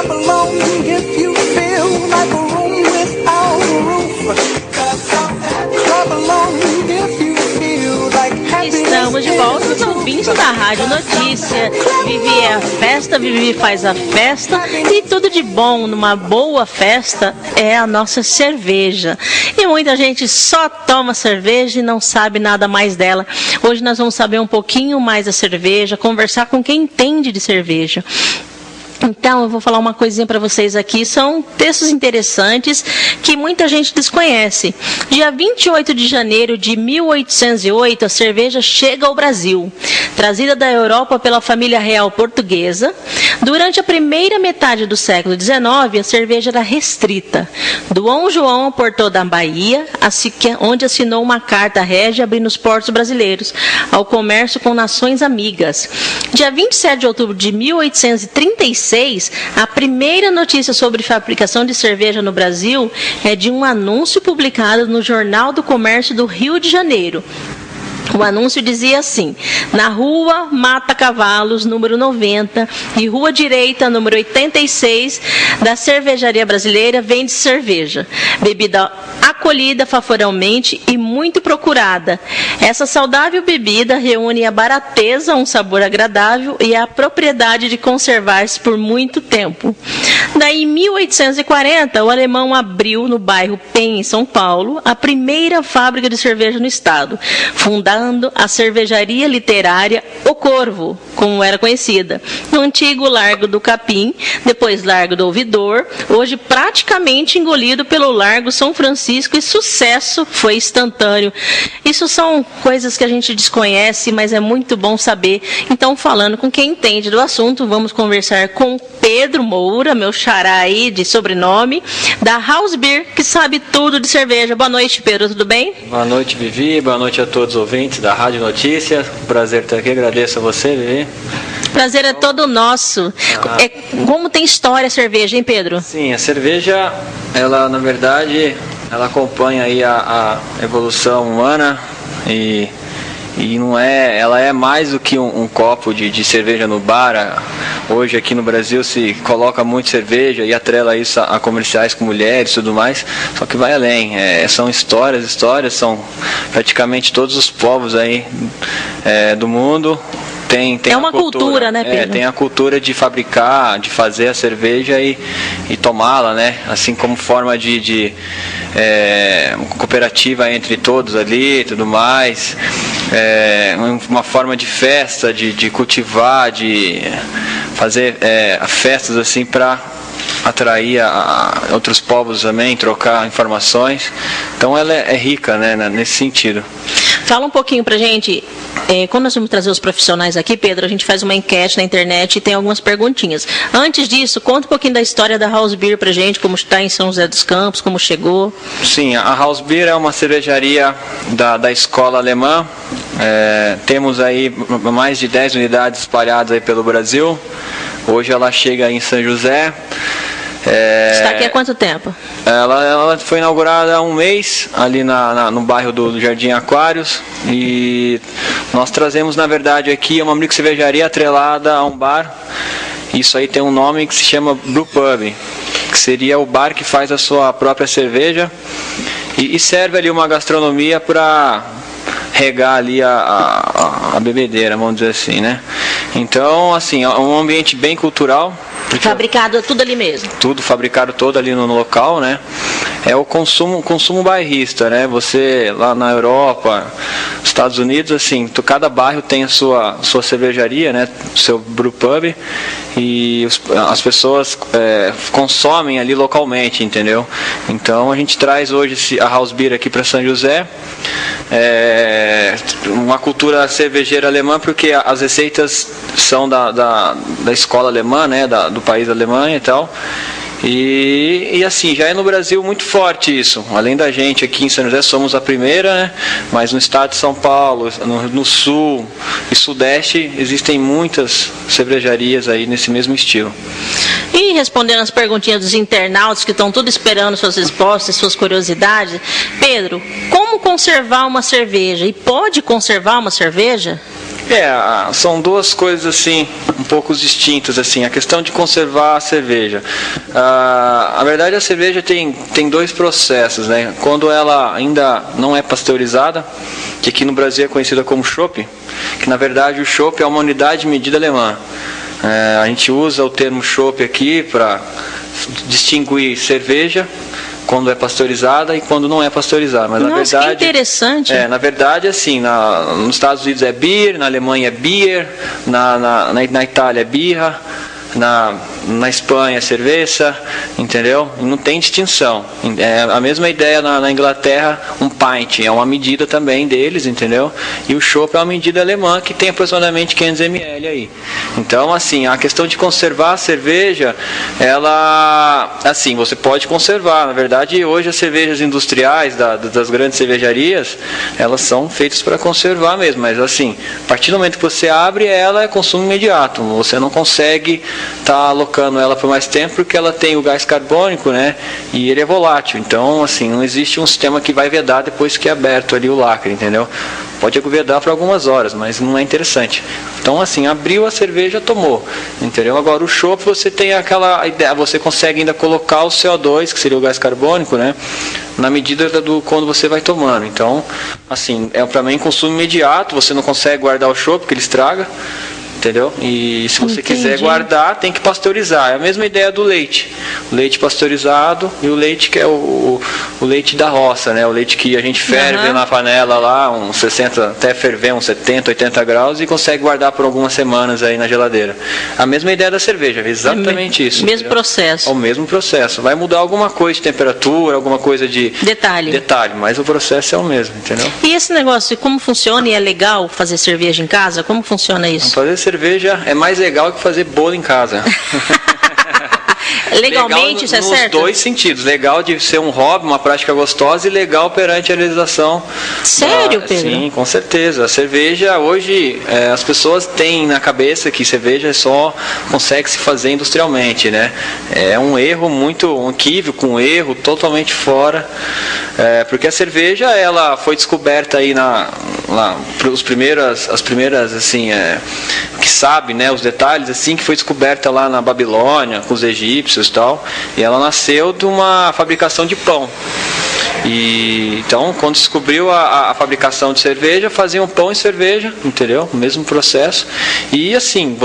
Clap along if you feel like a room without a roof. Clap along if you feel like happiness. Estamos de volta nos ouvintes da Rádio Notícia. Vivi é a festa, Vivi faz a festa e tudo de bom numa boa festa é a nossa cerveja. E muita gente só toma cerveja e não sabe nada mais dela. Hoje nós vamos saber um pouquinho mais da cerveja, conversar com quem entende de cerveja. Então, eu vou falar uma coisinha para vocês aqui, são textos interessantes que muita gente desconhece. Dia 28 de janeiro de 1808, a cerveja chega ao Brasil, trazida da Europa pela família real portuguesa. Durante a primeira metade do século XIX, a cerveja era restrita. Dom João aportou da Bahia, onde assinou uma carta régia abrindo os portos brasileiros ao comércio com nações amigas. Dia 27 de outubro de 1836, a primeira notícia sobre fabricação de cerveja no Brasil é de um anúncio publicado no Jornal do Comércio do Rio de Janeiro. O anúncio dizia assim: na rua Mata Cavalos, número 90, e rua direita, número 86, da cervejaria brasileira, vende cerveja. Bebida acolhida favoralmente e muito procurada. Essa saudável bebida reúne a barateza, um sabor agradável e a propriedade de conservar-se por muito tempo. Daí, em 1840, o alemão abriu no bairro Penha, em São Paulo, a primeira fábrica de cerveja no estado, fundando a cervejaria literária O Corvo, como era conhecida, no antigo Largo do Capim, depois Largo do Ouvidor, hoje praticamente engolido pelo Largo São Francisco, e sucesso foi instantâneo. Isso são coisas que a gente desconhece, mas é muito bom saber. Então, falando com quem entende do assunto, vamos conversar com Pedro Moura, meu xará aí de sobrenome, da House Beer, que sabe tudo de cerveja. Boa noite, Pedro, tudo bem? Boa noite, Vivi, boa noite a todos os ouvintes da Rádio Notícia. Prazer estar aqui, agradeço a você, Vivi. Prazer é todo nosso. Como tem história a cerveja, hein, Pedro? Sim, a cerveja, ela na verdade, ela acompanha aí a evolução humana e não é, ela é mais do que um copo de cerveja no bar. Hoje aqui no Brasil se coloca muito cerveja e atrela isso a comerciais com mulheres e tudo mais, só que vai além. São histórias, são praticamente todos os povos aí do mundo. Tem é uma cultura, né, Pedro? Tem a cultura de fabricar, de fazer a cerveja e tomá-la, né? Assim como forma de cooperativa entre todos ali e tudo mais. Uma forma de festa, de cultivar, de fazer festas assim para atrair outros povos também, trocar informações. Então ela é rica, né, nesse sentido. Fala um pouquinho pra gente, quando nós vamos trazer os profissionais aqui, Pedro, a gente faz uma enquete na internet e tem algumas perguntinhas. Antes disso, conta um pouquinho da história da House Beer pra gente, como está em São José dos Campos, como chegou. Sim, a House Beer é uma cervejaria da escola alemã. Temos aí mais de 10 unidades espalhadas aí pelo Brasil. Hoje ela chega em São José. Está aqui há quanto tempo? Ela foi inaugurada há um mês, ali no bairro do Jardim Aquários, e nós trazemos, na verdade, aqui uma microcervejaria atrelada a um bar. Isso aí tem um nome que se chama Brew Pub, que seria o bar que faz a sua própria cerveja e serve ali uma gastronomia para regar ali a bebedeira, vamos dizer assim, né? Então, assim, é um ambiente bem cultural. Fabricado tudo ali mesmo? Tudo fabricado todo ali no local, né? É o consumo bairrista, né? Você lá na Europa, Estados Unidos, assim, cada bairro tem a sua cervejaria, né? O seu brew pub, e as pessoas consomem ali localmente, entendeu? Então a gente traz hoje a House Beer aqui para São José. Uma cultura cervejeira alemã, porque as receitas são da escola alemã, né? Do país da Alemanha e tal. E assim, já é no Brasil muito forte isso. Além da gente aqui em São José, somos a primeira, né? Mas no estado de São Paulo, no sul e sudeste, existem muitas cervejarias aí nesse mesmo estilo. E respondendo as perguntinhas dos internautas que estão tudo esperando suas respostas, suas curiosidades, Pedro, como conservar uma cerveja? E pode conservar uma cerveja? São duas coisas assim, um pouco distintas, assim, a questão de conservar a cerveja. A verdade, a cerveja tem dois processos, né? Quando ela ainda não é pasteurizada, que aqui no Brasil é conhecida como chopp, que na verdade o chopp é uma unidade de medida alemã. A gente usa o termo chopp aqui para distinguir cerveja quando é pasteurizada e quando não é pasteurizada. Mas Nossa, na verdade, que interessante. Na verdade, assim, nos Estados Unidos é beer, na Alemanha é beer, na Itália é birra, na Espanha é cerveja, entendeu? Não tem distinção. É a mesma ideia na Inglaterra, um pint é uma medida também deles, entendeu? E o chopp é uma medida alemã que tem aproximadamente 500 ml aí. Então, assim, a questão de conservar a cerveja, ela, assim, você pode conservar. Na verdade, hoje as cervejas industriais das grandes cervejarias, elas são feitas para conservar mesmo, mas assim, a partir do momento que você abre ela, é consumo imediato. Você não consegue estar alocando ela por mais tempo porque ela tem o gás carbônico, né? E ele é volátil. Então, assim, não existe um sistema que vai vedar depois que é aberto ali o lacre, entendeu? Pode vedar por algumas horas, mas não é interessante. Então, assim, abriu a cerveja, tomou, entendeu? Agora, o chopp, você tem aquela ideia, você consegue ainda colocar o CO2, que seria o gás carbônico, né? Na medida do quando você vai tomando. Então, assim, para mim consumo imediato. Você não consegue guardar o chopp porque ele estraga, entendeu? E se você quiser guardar, tem que pasteurizar. É a mesma ideia do leite. O leite pasteurizado e o leite que é o leite da roça, né? O leite que a gente ferve na panela lá, uns 60, até ferver uns 70, 80 graus e consegue guardar por algumas semanas aí na geladeira. A mesma ideia da cerveja, exatamente isso. Mesmo entendeu? processo. É o mesmo processo. Vai mudar alguma coisa de temperatura, alguma coisa de detalhe, mas o processo é o mesmo, entendeu? E esse negócio, como funciona? E é legal fazer cerveja em casa? Como funciona isso? Fazer cerveja é mais legal que fazer bolo em casa. Legalmente, isso é certo? Nos dois sentidos. Legal de ser um hobby, uma prática gostosa, e legal perante a legislação. Sério, Pedro? Sim, com certeza. A cerveja, hoje, as pessoas têm na cabeça que cerveja só consegue se fazer industrialmente, né? É um erro um equívoco, um erro totalmente fora. Porque a cerveja, ela foi descoberta aí as primeiras, assim, que sabe, né, os detalhes, assim, que foi descoberta lá na Babilônia, com os egípcios e tal, e ela nasceu de uma fabricação de pão. E então, quando descobriu a fabricação de cerveja, faziam pão e cerveja, entendeu? O mesmo processo. E assim,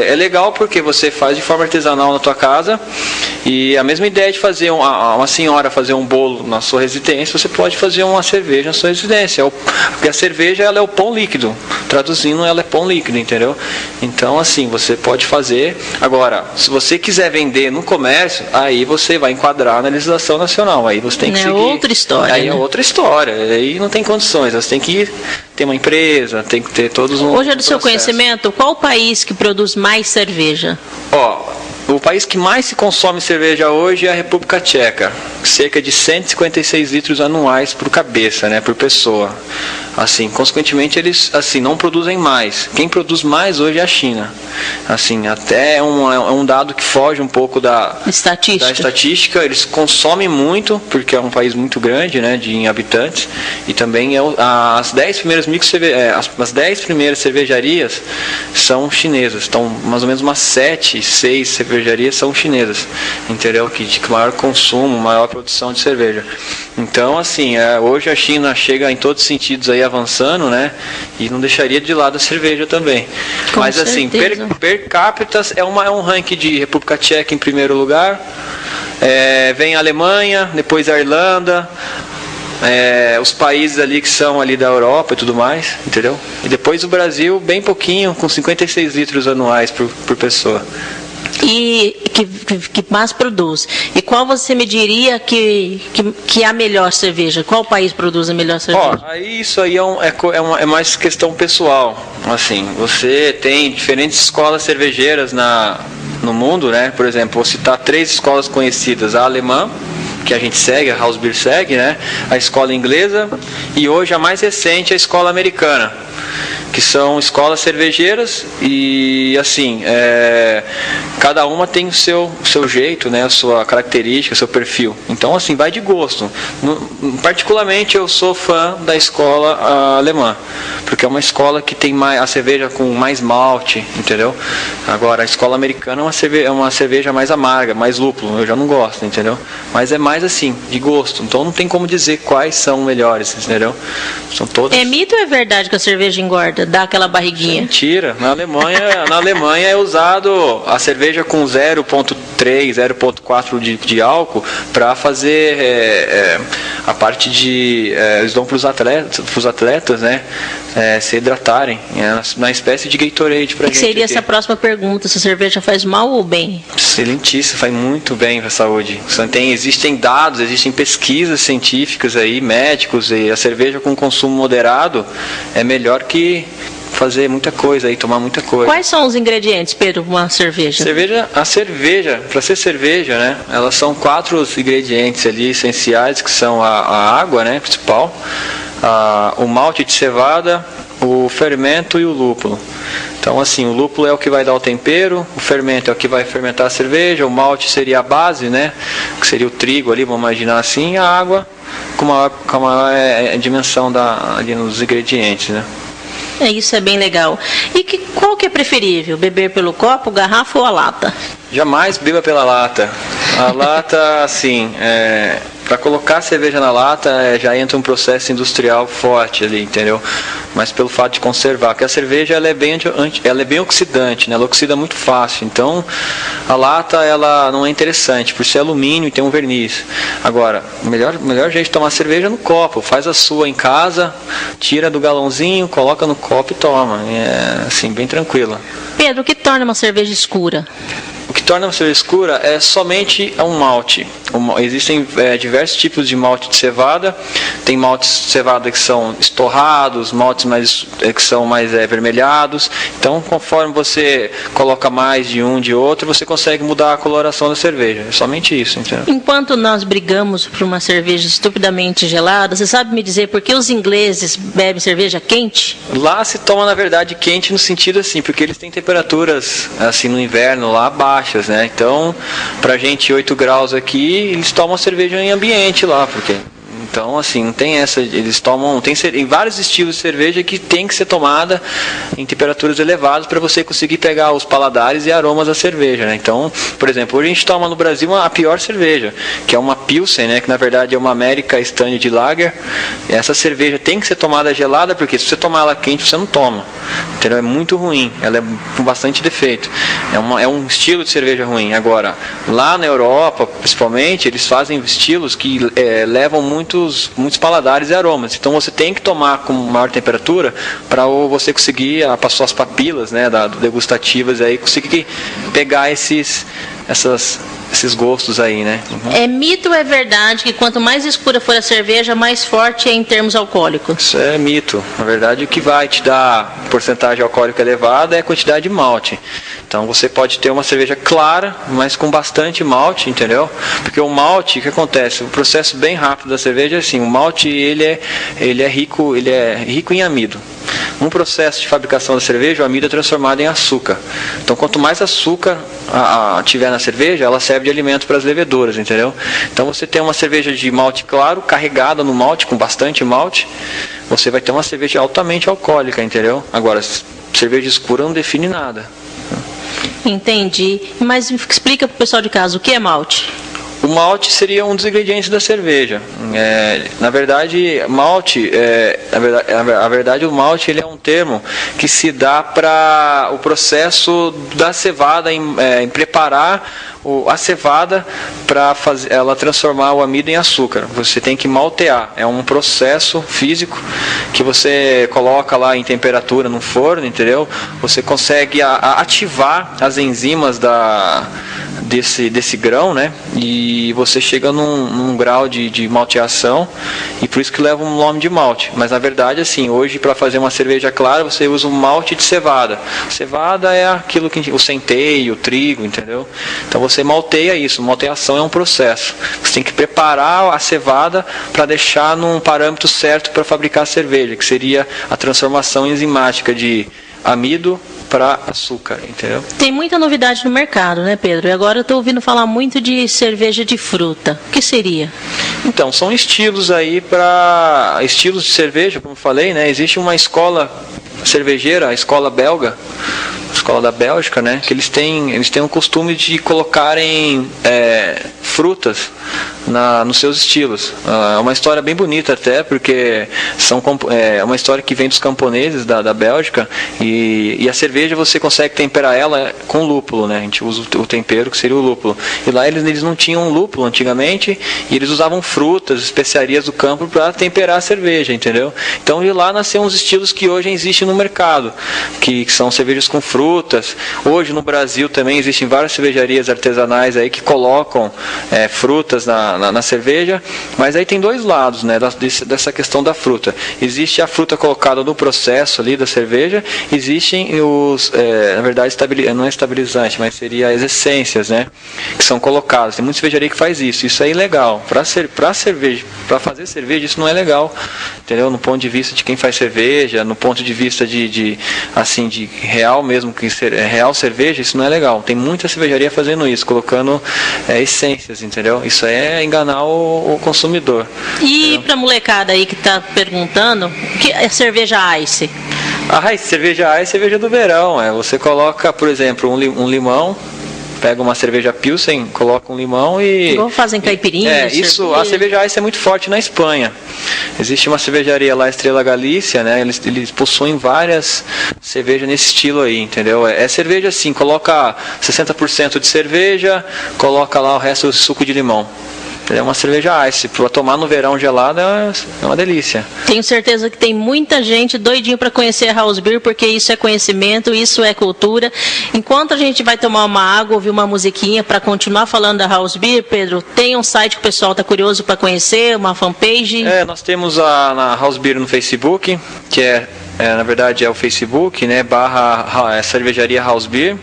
é legal porque você faz de forma artesanal na tua casa. E a mesma ideia de fazer uma senhora fazer um bolo na sua residência, você pode fazer uma cerveja na sua residência. Porque a cerveja, ela é o pão líquido. Traduzindo, ela é pão líquido, entendeu? Então, assim, você pode fazer. Agora, se você quiser vender no comércio, aí você vai enquadrar na legislação nacional. Aí você tem que seguir. Outra história. Aí né? é outra história. Aí não tem condições. Você tem que ter uma empresa, tem que ter todos um. Hoje é do seu conhecimento, qual o país que produz mais cerveja? O país que mais se consome cerveja hoje é a República Tcheca, cerca de 156 litros anuais por cabeça, né, por pessoa. Assim, consequentemente, eles assim não produzem mais. Quem produz mais hoje é a China. Assim, até é um dado que foge um pouco da estatística. Eles consomem muito, porque é um país muito grande, né, em habitantes. E também as 10 primeiras as 10 primeiras cervejarias são chinesas. Então, mais ou menos umas 7, 6 cervejarias são chinesas, entendeu? Que de maior consumo, maior produção de cerveja. Então, assim, hoje a China chega em todos os sentidos aí avançando, né? E não deixaria de lado a cerveja também. Com Mas assim, per capita é um ranking de República Tcheca em primeiro lugar. Vem a Alemanha, depois a Irlanda. Os países ali que são ali da Europa e tudo mais, entendeu? E depois o Brasil, bem pouquinho, com 56 litros anuais por pessoa. E que mais produz. E qual você me diria que é a melhor cerveja? Qual país produz a melhor cerveja? Isso aí é mais questão pessoal. Assim, você tem diferentes escolas cervejeiras no mundo, né? Por exemplo, vou citar 3 escolas conhecidas: a alemã, que a gente segue, a House Beer segue, né? A escola inglesa e hoje a mais recente, a escola americana. que são escolas cervejeiras e assim, cada uma tem o seu jeito, né, a sua característica, o seu perfil. Então assim, vai de gosto. Particularmente eu sou fã da escola alemã, porque é uma escola que tem mais, a cerveja com mais malte, entendeu? Agora a escola americana é uma cerveja mais amarga, mais lúpulo, eu já não gosto, entendeu? Mas é mais assim, de gosto. Então não tem como dizer quais são melhores, entendeu? São todas. É mito ou é verdade que a cerveja engorda, dá aquela barriguinha? Mentira. Na Alemanha é usado a cerveja com 0,3, 0,4 de álcool para fazer a parte de eles dão para os atletas, né, se hidratarem, na espécie de Gatorade para gente. Seria essa a próxima pergunta, se a cerveja faz mal ou bem? Excelentíssimo, faz muito bem para a saúde. Existem dados, existem pesquisas científicas aí, médicos, e a cerveja com consumo moderado é melhor que fazer muita coisa aí, tomar muita coisa. Quais são os ingredientes, Pedro, para uma cerveja? A cerveja, para ser cerveja, né, elas são 4 ingredientes ali essenciais, que são a água, né, principal, o malte de cevada, o fermento e o lúpulo. Então assim, o lúpulo é o que vai dar o tempero, o fermento é o que vai fermentar a cerveja, o malte seria a base, né, que seria o trigo ali, vamos imaginar assim, e a água com a maior dimensão ali nos ingredientes, né. Isso é bem legal. E qual que é preferível? Beber pelo copo, garrafa ou a lata? Jamais beba pela lata. A lata, assim, para colocar a cerveja na lata já entra um processo industrial forte ali, entendeu? Mas pelo fato de conservar, porque a cerveja ela é bem oxidante, né? Ela oxida muito fácil. Então a lata ela não é interessante por ser alumínio e tem um verniz. Agora, o melhor jeito de tomar cerveja é no copo. Faz a sua em casa, tira do galãozinho, coloca no copo e toma. É assim, bem tranquila. Pedro, o que torna uma cerveja escura? O que torna uma cerveja escura é somente um malte. Existem diversos tipos de malte de cevada. Tem maltes de cevada que são estorrados, maltes que são mais avermelhados. Então, conforme você coloca mais de um de outro, você consegue mudar a coloração da cerveja. É somente isso, entendeu? Enquanto nós brigamos por uma cerveja estupidamente gelada, você sabe me dizer por que os ingleses bebem cerveja quente? Lá se toma, na verdade, quente no sentido assim, porque eles têm temperaturas assim no inverno lá baixas, né? Então, pra gente 8 graus aqui, eles tomam cerveja em ambiente lá, porque então assim, não tem essa, eles tomam, tem vários estilos de cerveja que tem que ser tomada em temperaturas elevadas para você conseguir pegar os paladares e aromas da cerveja, né? Então, por exemplo, hoje a gente toma no Brasil a pior cerveja, que é uma Pilsen, né, que na verdade é uma American Standard Lager. E essa cerveja tem que ser tomada gelada, porque se você tomar ela quente, você não toma. Entendeu? É muito ruim, ela é com bastante defeito. É um estilo de cerveja ruim. Agora, lá na Europa, principalmente, eles fazem estilos que levam muitos paladares e aromas. Então você tem que tomar com maior temperatura para você conseguir passar as papilas, né, degustativas aí, conseguir pegar esses gostos aí, né? Uhum. É mito ou é verdade que quanto mais escura for a cerveja, mais forte é em termos alcoólicos? Isso é mito. Na verdade, o que vai te dar porcentagem alcoólica elevada é a quantidade de malte. Então você pode ter uma cerveja clara, mas com bastante malte, entendeu? Porque o malte, o que acontece? O processo bem rápido da cerveja é assim, o malte ele é rico em amido. Um processo de fabricação da cerveja, o amido é transformado em açúcar. Então quanto mais açúcar tiver na cerveja, ela serve de alimento para as leveduras, entendeu? Então você tem uma cerveja de malte claro, carregada no malte, com bastante malte, você vai ter uma cerveja altamente alcoólica, entendeu? Agora, cerveja escura não define nada. Entendi. Mas explica para o pessoal de casa, o que é malte? O malte seria um dos ingredientes da cerveja. Na verdade, malte, na verdade, o malte ele é um termo que se dá para o processo da cevada em preparar a cevada para ela transformar o amido em açúcar. Você tem que maltear. É um processo físico que você coloca lá em temperatura no forno, entendeu? Você consegue ativar as enzimas desse grão, né? E você chega num grau de malteação, e por isso que leva um nome de malte. Mas na verdade, assim, hoje para fazer uma cerveja clara você usa um malte de cevada. Cevada é aquilo que o centeio, o trigo, entendeu? Então você malteia isso. Malteação é um processo. Você tem que preparar a cevada para deixar num parâmetro certo para fabricar a cerveja, que seria a transformação enzimática de amido para açúcar, entendeu? Tem muita novidade no mercado, né, Pedro? E agora eu estou ouvindo falar muito de cerveja de fruta. O que seria? Então, são estilos aí para estilos de cerveja, como eu falei, né? Existe uma escola cervejeira, a escola belga, a escola da Bélgica, né? Que eles têm o costume de colocarem frutas nos seus estilos. É uma história bem bonita até, porque é uma história que vem dos camponeses da Bélgica, e a cerveja você consegue temperar ela com lúpulo, né? A gente usa o tempero que seria o lúpulo. E lá eles não tinham lúpulo antigamente, e eles usavam frutas, especiarias do campo para temperar a cerveja, entendeu? Então de lá nasceram uns estilos que hoje existem no mercado, que são cervejas com frutas. Hoje no Brasil também existem várias cervejarias artesanais aí que colocam frutas na cerveja, mas aí tem dois lados, né, dessa questão da fruta. Existe a fruta colocada no processo ali da cerveja, existem na verdade, não é estabilizante, mas seria as essências, né, que são colocadas. Tem muita cervejaria que faz isso. Isso é ilegal. Para fazer cerveja, isso não é legal, entendeu? No ponto de vista de quem faz cerveja, no ponto de vista de real mesmo, real cerveja, isso não é legal. Tem muita cervejaria fazendo isso, colocando essências, entendeu? Isso é enganar o consumidor. E para a molecada aí que está perguntando, o que é cerveja Ice? Cerveja Ice é cerveja do verão. Você coloca, por exemplo, um limão, pega uma cerveja Pilsen, coloca um limão e... Igual fazem caipirinha, a cerveja Ice é muito forte na Espanha. Existe uma cervejaria lá, Estrela Galícia, né? Eles possuem várias cervejas nesse estilo aí, entendeu? É cerveja assim, coloca 60% de cerveja, coloca lá o resto do suco de limão. É uma cerveja Ice, para tomar no verão gelado é uma delícia. Tenho certeza que tem muita gente doidinho para conhecer a House Beer, porque isso é conhecimento, isso é cultura. Enquanto a gente vai tomar uma água, ouvir uma musiquinha para continuar falando da House Beer, Pedro, tem um site que o pessoal está curioso para conhecer, uma fanpage? Nós temos na House Beer no Facebook, que na verdade é o Facebook, né, / cervejaria House Beer.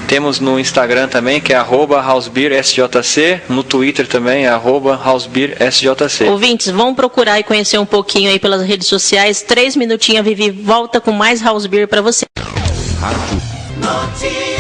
Temos no Instagram também, que é @housebeersjc, no Twitter também é @housebeersjc. Ouvintes, vão procurar e conhecer um pouquinho aí pelas redes sociais. 3 minutinhos, a Vivi volta com mais House Beer para você. Notícias.